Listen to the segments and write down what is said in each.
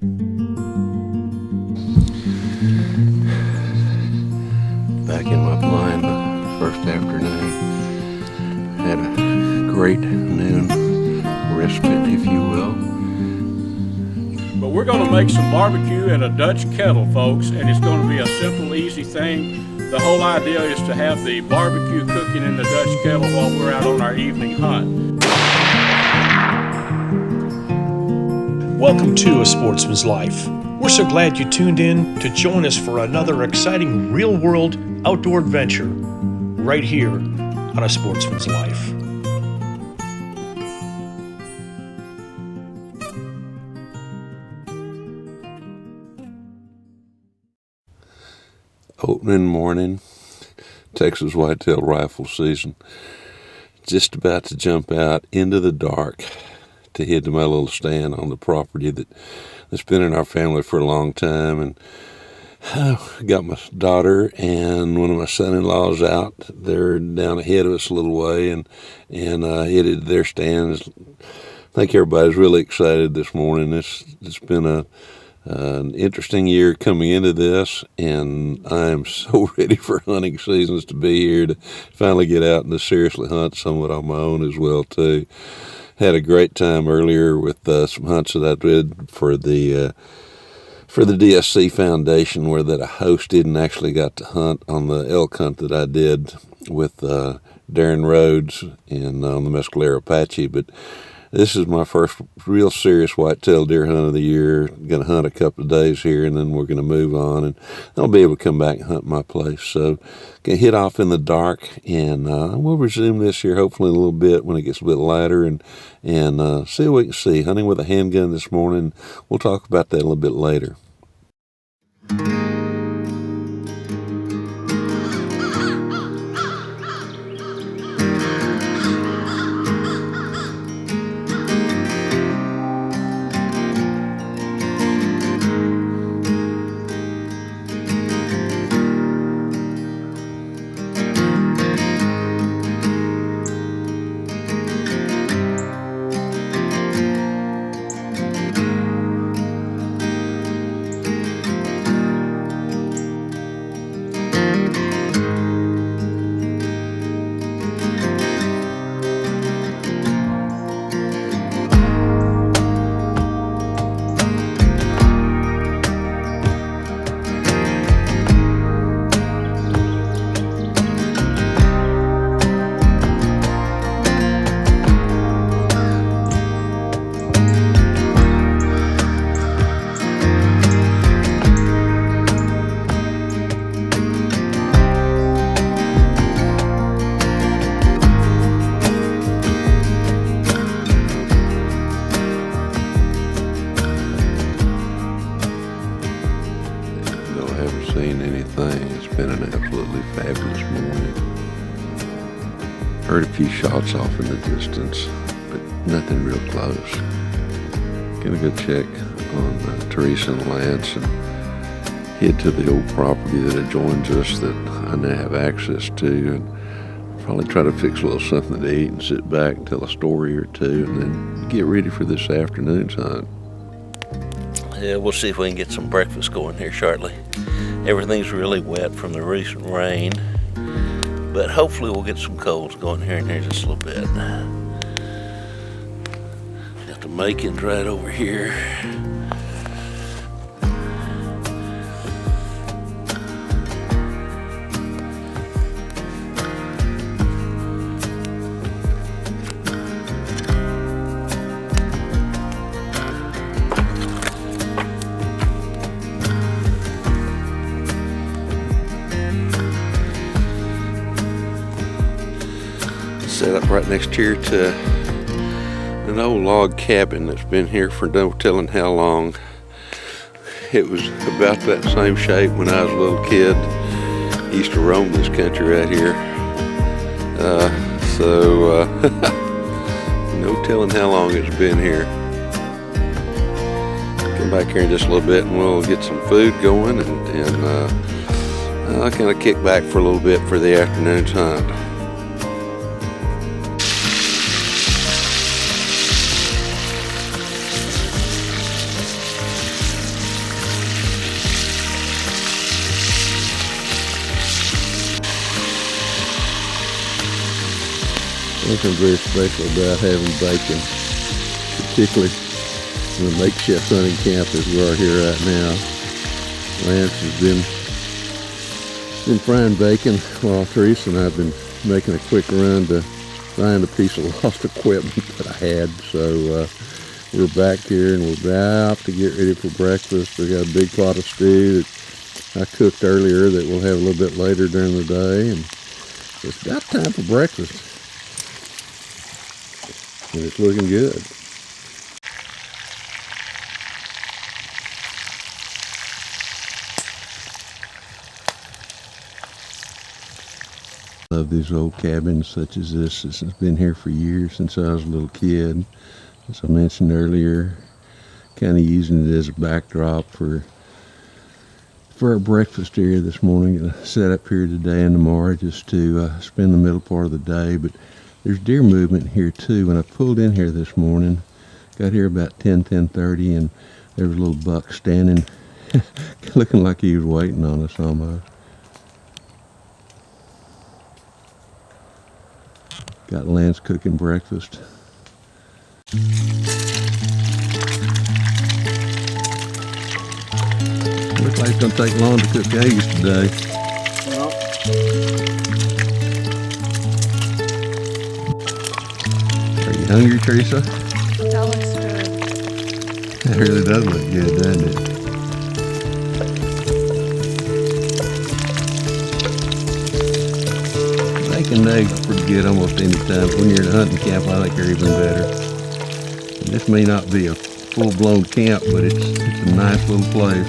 Back in my blind the first afternoon. Had a great noon respite, if you will. But we're going to make some barbecue in a Dutch kettle, folks, and it's going to be a simple, easy thing. The whole idea is to have the barbecue cooking in the Dutch kettle while we're out on our evening hunt. Welcome to A Sportsman's Life. We're so glad you tuned in to join us for another exciting real-world outdoor adventure right here on A Sportsman's Life. Opening morning, Texas whitetail rifle season. Just about to jump out into the dark to head to my little stand on the property that's been in our family for a long time. And I got my daughter and one of my son-in-laws out. They're down ahead of us a little way and headed to their stands. I think everybody's really excited this morning. It's been an interesting year coming into this, and I am so ready for hunting seasons to be here to finally get out and to seriously hunt somewhat on my own as well too. Had a great time earlier with some hunts that I did for the DSC Foundation, where that I hosted and actually got to hunt on the elk hunt that I did with Darren Rhodes and on the Mescalero Apache. But this is my first real serious whitetail deer hunt of the year. Going to hunt a couple of days here, and then we're going to move on, and I'll be able to come back and hunt my place. So, going to hit off in the dark, and we'll resume this here hopefully in a little bit when it gets a bit lighter, and see what we can see. Hunting with a handgun this morning. We'll talk about that a little bit later. It's been an absolutely fabulous morning. Heard a few shots off in the distance, but nothing real close. Gonna go check on Theresa and Lance and head to the old property that adjoins us that I now have access to, and probably try to fix a little something to eat and sit back and tell a story or two, and then get ready for this afternoon's hunt. Yeah, we'll see if we can get some breakfast going here shortly. Everything's really wet from the recent rain, but hopefully we'll get some coals going here in just a little bit. Got the makings right over here. Set up right next here to an old log cabin that's been here for no telling how long. It was about that same shape when I was a little kid. Used to roam this country right here. No telling how long it's been here. Come back here in just a little bit and we'll get some food going and I'll kind of kick back for a little bit for the afternoon's hunt. Something very special about having bacon, particularly in a makeshift hunting camp as we are here right now. Lance has been frying bacon while Theresa and I have been making a quick run to find a piece of lost equipment that I had. So we're back here and we're about to get ready for breakfast. We got a big pot of stew that I cooked earlier that we'll have a little bit later during the day, and it's about time for breakfast. And it's looking good. I love these old cabins such as this. This has been here for years, since I was a little kid. As I mentioned earlier, kind of using it as a backdrop for our breakfast area this morning. Gonna set up here today and tomorrow just to spend the middle part of the day. But there's deer movement here too. When I pulled in here this morning, got here about 10:30, and there was a little buck standing, looking like he was waiting on us almost. Got Lance cooking breakfast. Looks like it's gonna take long to cook eggs today. Are you hungry, Theresa? That looks good. It really does look good, doesn't it? Bacon and eggs are pretty good almost any time. When you're in a hunting camp, I think they're even better. And this may not be a full-blown camp, but it's a nice little place.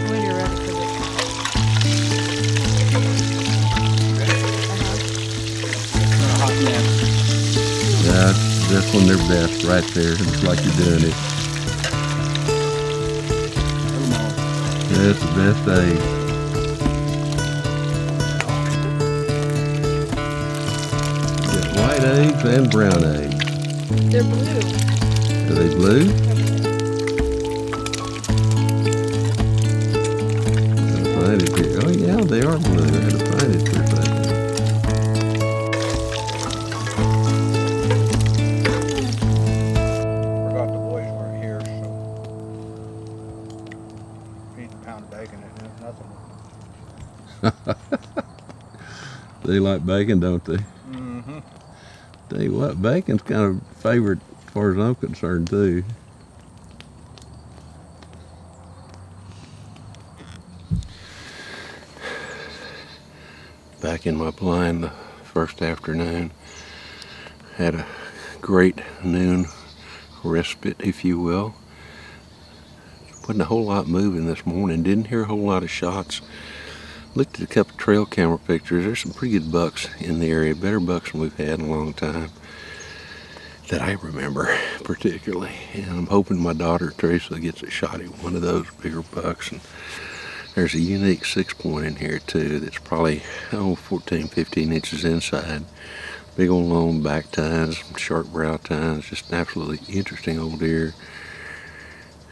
When you're ready for this. Yeah, that's when they're best, right there. It's like you're doing it. That's the best egg. Got white eggs and brown eggs. They're blue. Are they blue? Gotta find it here. Oh yeah, they are blue. I had to find it for a second. Forgot the boys weren't here, so feed a pound of bacon and nothing. They like bacon, don't they? Mm-hmm. Tell you what, bacon's kind of favorite as far as I'm concerned too. Back in my blind the first afternoon. Had a great noon respite, if you will. Wasn't a whole lot moving this morning. Didn't hear a whole lot of shots. Looked at a couple trail camera pictures. There's some pretty good bucks in the area. Better bucks than we've had in a long time, that I remember particularly. And I'm hoping my daughter Theresa gets a shot at one of those bigger bucks. And there's a unique 6-point in here too that's probably 14, 15 inches inside. Big old long back tines, sharp brow tines, just an absolutely interesting old deer.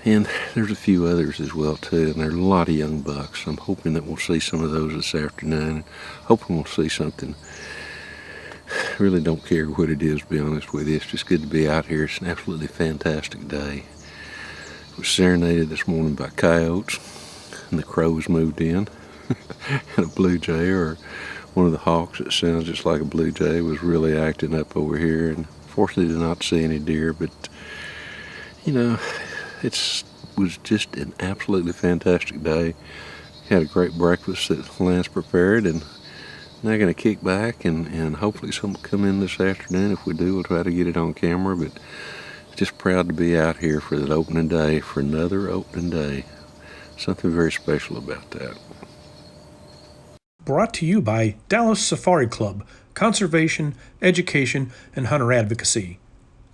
And there's a few others as well too, and there's a lot of young bucks. I'm hoping that we'll see some of those this afternoon. Hoping we'll see something. Really don't care what it is, to be honest with you. It's just good to be out here. It's an absolutely fantastic day. I was serenaded this morning by coyotes, and the crows moved in. And a blue jay, or one of the hawks that sounds just like a blue jay, was really acting up over here. And fortunately did not see any deer, but you know, it was just an absolutely fantastic day. Had a great breakfast that Lance prepared, and now going to kick back and hopefully some will come in this afternoon. If we do, we'll try to get it on camera, but just proud to be out here for that opening day, for another opening day. Something very special about that. Brought to you by Dallas Safari Club, Conservation, Education, and Hunter Advocacy.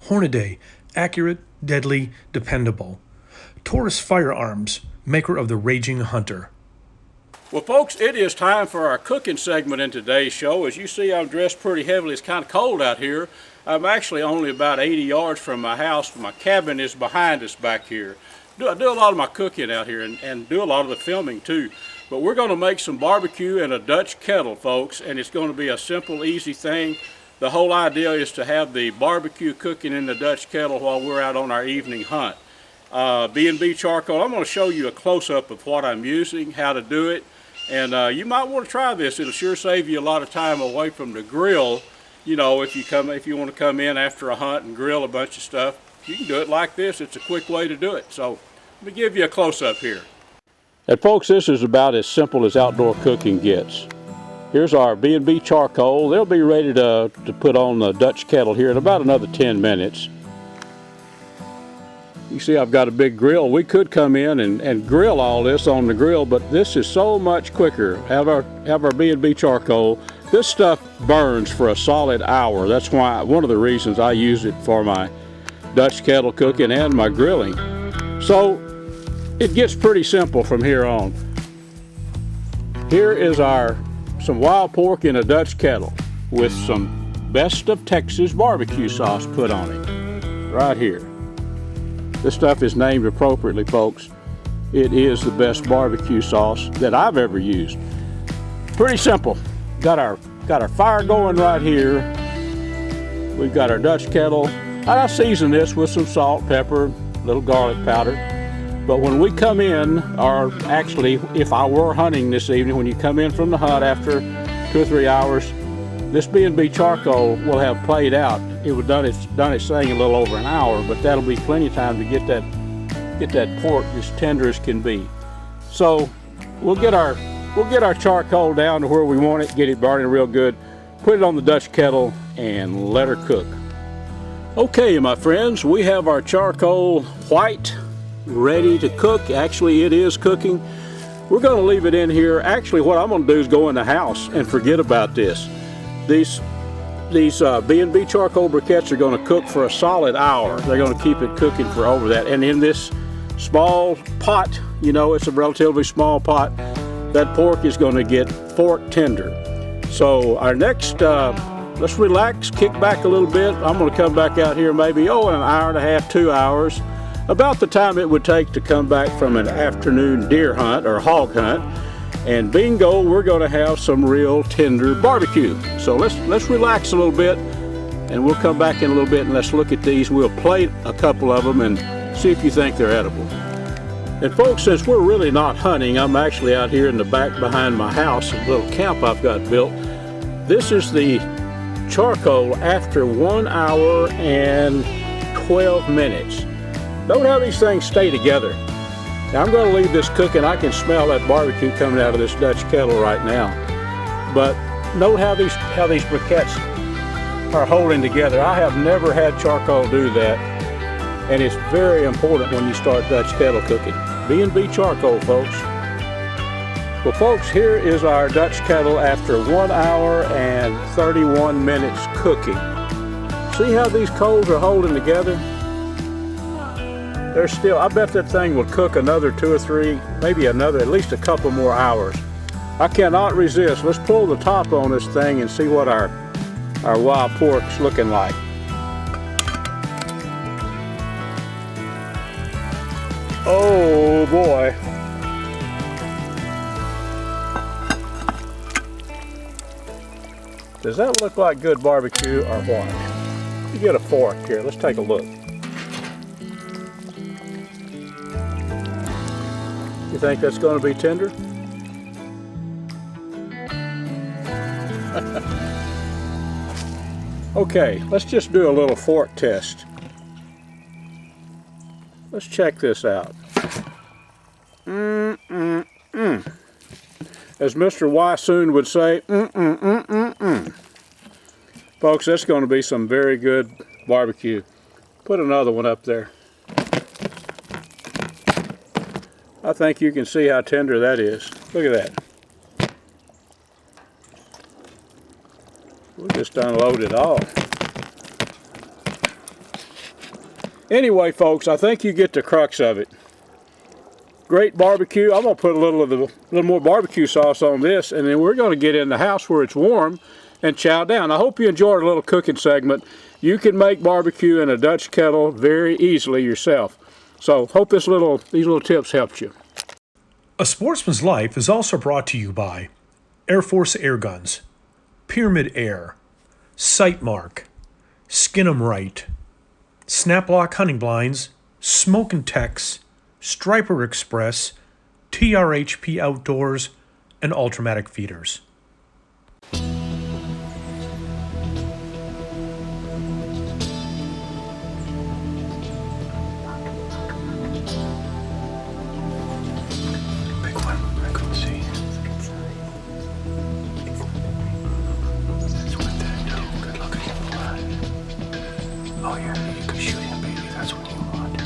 Hornaday, accurate, deadly, dependable. Taurus Firearms, maker of the Raging Hunter. Well, folks, it is time for our cooking segment in today's show. As you see, I'm dressed pretty heavily. It's kind of cold out here. I'm actually only about 80 yards from my house. My cabin is behind us back here. I do a lot of my cooking out here and do a lot of the filming too. But we're going to make some barbecue in a Dutch kettle, folks, and it's going to be a simple, easy thing. The whole idea is to have the barbecue cooking in the Dutch kettle while we're out on our evening hunt. B&B charcoal, I'm going to show you a close-up of what I'm using, how to do it, and you might want to try this. It'll sure save you a lot of time away from the grill. You know, if you want to come in after a hunt and grill a bunch of stuff, you can do it like this. It's a quick way to do it. So let me give you a close-up here. And folks, this is about as simple as outdoor cooking gets. Here's our B&B charcoal. They'll be ready to put on the Dutch kettle here in about another 10 minutes. You see I've got a big grill. We could come in and grill all this on the grill, but this is so much quicker. Have our B&B charcoal. This stuff burns for a solid hour. That's why one of the reasons I use it for my Dutch kettle cooking and my grilling. So it gets pretty simple from here on. Here is some wild pork in a Dutch kettle with some Best of Texas barbecue sauce put on it. Right here. This stuff is named appropriately, folks. It is the best barbecue sauce that I've ever used. Pretty simple. Got our fire going right here. We've got our Dutch kettle. I season this with some salt, pepper, a little garlic powder. But when we come in, or actually if I were hunting this evening, when you come in from the hunt after 2 or 3 hours, this B&B charcoal will have played out. It would done its thing a little over an hour, but that'll be plenty of time to get that pork as tender as can be. So we'll get our charcoal down to where we want it, get it burning real good, put it on the Dutch kettle, and let her cook. Okay, my friends, we have our charcoal white ready to cook. Actually, it is cooking. We're going to leave it in here. Actually, what I'm going to do is go in the house and forget about this. These B&B charcoal briquettes are going to cook for a solid hour. They're going to keep it cooking for over that. And in this small pot, you know, it's a relatively small pot, that pork is going to get fork tender. So our next, let's relax, kick back a little bit. I'm going to come back out here maybe, in an hour and a half, 2 hours. About the time it would take to come back from an afternoon deer hunt or hog hunt. And bingo, we're going to have some real tender barbecue. So let's relax a little bit, and we'll come back in a little bit and let's look at these. We'll plate a couple of them and see if you think they're edible. And folks, since we're really not hunting, I'm actually out here in the back behind my house, a little camp I've got built. This is the charcoal after 1 hour and 12 minutes. Note how these things stay together. Now I'm going to leave this cooking. I can smell that barbecue coming out of this Dutch kettle right now. But note how these briquettes are holding together. I have never had charcoal do that, and it's very important when you start Dutch kettle cooking. B&B charcoal, folks. Well, folks, here is our Dutch kettle after 1 hour and 31 minutes cooking. See how these coals are holding together? They're still, I bet that thing will cook another 2 or 3, maybe another, at least a couple more hours. I cannot resist. Let's pull the top on this thing and see what our wild pork's looking like. Oh boy. Does that look like good barbecue or what? You get a fork here. Let's take a look. You think that's going to be tender? Okay, let's just do a little fork test. Let's check this out. As Mr. Wysoon would say, Folks, that's going to be some very good barbecue. Put another one up there. I think you can see how tender that is. Look at that. We just unloaded it all. Anyway, folks, I think you get the crux of it. Great barbecue. I'm going to put a little more barbecue sauce on this, and then we're going to get in the house where it's warm and chow down. I hope you enjoyed a little cooking segment. You can make barbecue in a Dutch kettle very easily yourself. So hope these little tips helped you. A Sportsman's Life is also brought to you by Air Force Air Guns, Pyramid Air, Sightmark, Skin 'em Right, Snaplock Hunting Blinds, Smoke and Tex, Striper Express, TRHP Outdoors, and Ultramatic Feeders. Big one. I couldn't see. That's what that do. Good looking at the line. Oh yeah, you can shoot him, baby. That's what you want.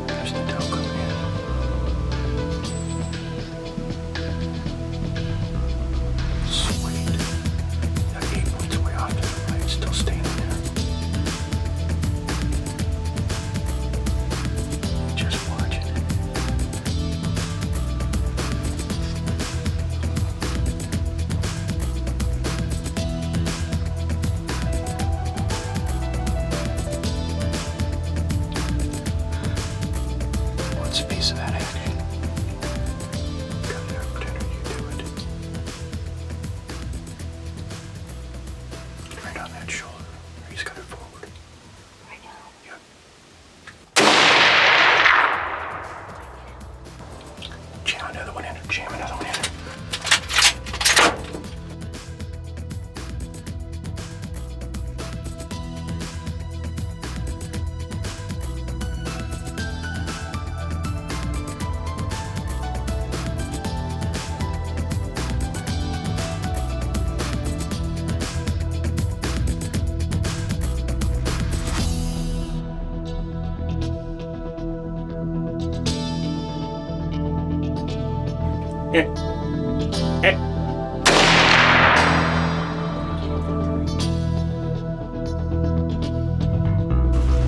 There's the doe coming in. Sweet. That 8 points way off to the right, still staying there. Just watch it. What's a piece of that action? Come there, pretender, you do it. Right on that shoulder. He's got it forward. Right now? Yep. Jam another one in. Jam another one in.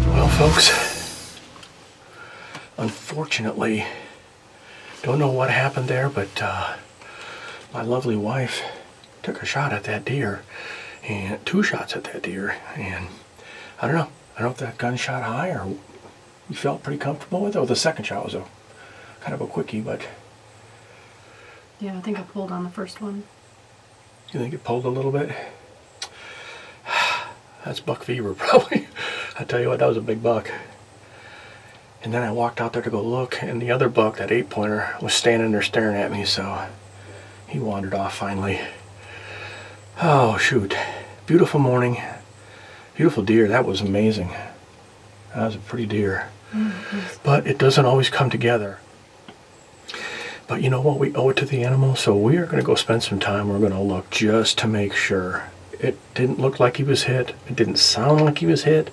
Well, folks, unfortunately, don't know what happened there, but my lovely wife took a shot at that deer, and 2 shots at that deer, and I don't know if that gun shot high or you felt pretty comfortable with it. Well, the second shot was a kind of a quickie, but Yeah, I think I pulled on the first one. you think it pulled a little bit? That's buck fever, probably. I tell you what, that was a big buck. And then I walked out there to go look, and the other buck, that 8-pointer, was standing there staring at me, so he wandered off finally. Oh, shoot. Beautiful morning. Beautiful deer. That was amazing. That was a pretty deer. But it doesn't always come together. But you know what? We owe it to the animal, so we are going to go spend some time. We're going to look just to make sure. It didn't look like he was hit. It didn't sound like he was hit.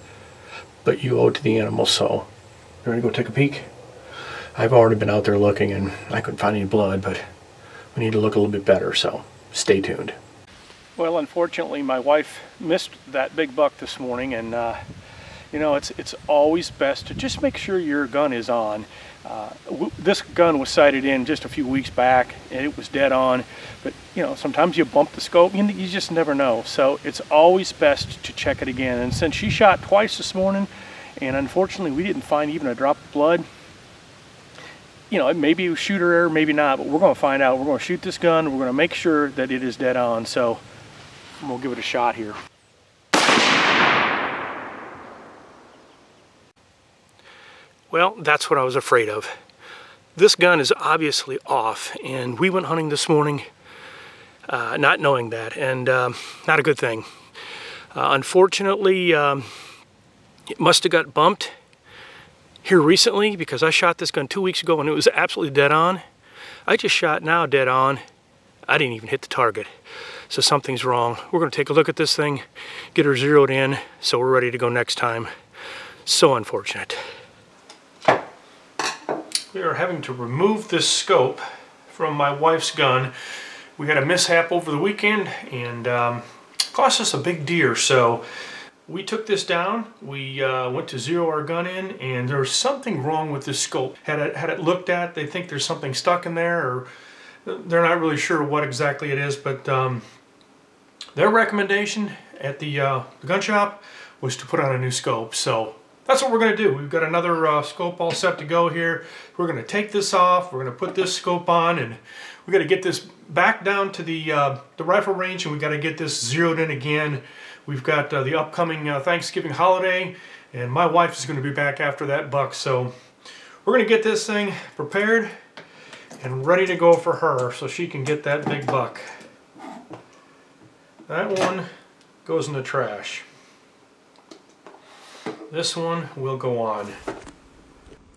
But you owe it to the animal, so you ready to go take a peek? I've already been out there looking, and I couldn't find any blood, but we need to look a little bit better, so stay tuned. Well, unfortunately, my wife missed that big buck this morning, and you know, it's always best to just make sure your gun is on. This gun was sighted in just a few weeks back, and it was dead on, but you know, sometimes you bump the scope, you just never know, so it's always best to check it again. And since she shot twice this morning, and unfortunately we didn't find even a drop of blood, you know, maybe it was shooter error, maybe not, but we're going to find out. We're going to shoot this gun, we're going to make sure that it is dead on, so we'll give it a shot here. Well, that's what I was afraid of. This gun is obviously off, and we went hunting this morning not knowing that, and not a good thing. Unfortunately, it must have got bumped here recently, because I shot this gun 2 weeks ago and it was absolutely dead on. I just shot now dead on. I didn't even hit the target. So something's wrong. We're going to take a look at this thing, get her zeroed in, so we're ready to go next time. So unfortunate. We are having to remove this scope from my wife's gun. We had a mishap over the weekend, and cost us a big deer, so we took this down. We went to zero our gun in, and there's something wrong with this scope. Had it looked at, they think there's something stuck in there, or they're not really sure what exactly it is, but their recommendation at the gun shop was to put on a new scope. So that's what we're going to do. We've got another scope all set to go here. We're going to take this off. We're going to put this scope on, and we got to get this back down to the rifle range, and we got to get this zeroed in again. We've got the upcoming Thanksgiving holiday, and my wife is going to be back after that buck. So we're going to get this thing prepared and ready to go for her so she can get that big buck. That one goes in the trash. This one will go on.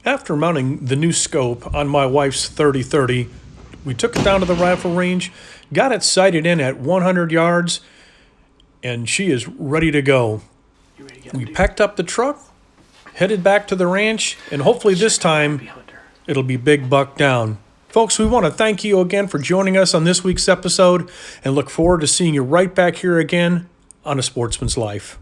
After mounting the new scope on my wife's 30-30, we took it down to the rifle range, got it sighted in at 100 yards, and she is ready to go. We packed up the truck, headed back to the ranch, and hopefully this time it'll be big buck down. Folks, we want to thank you again for joining us on this week's episode and look forward to seeing you right back here again on A Sportsman's Life.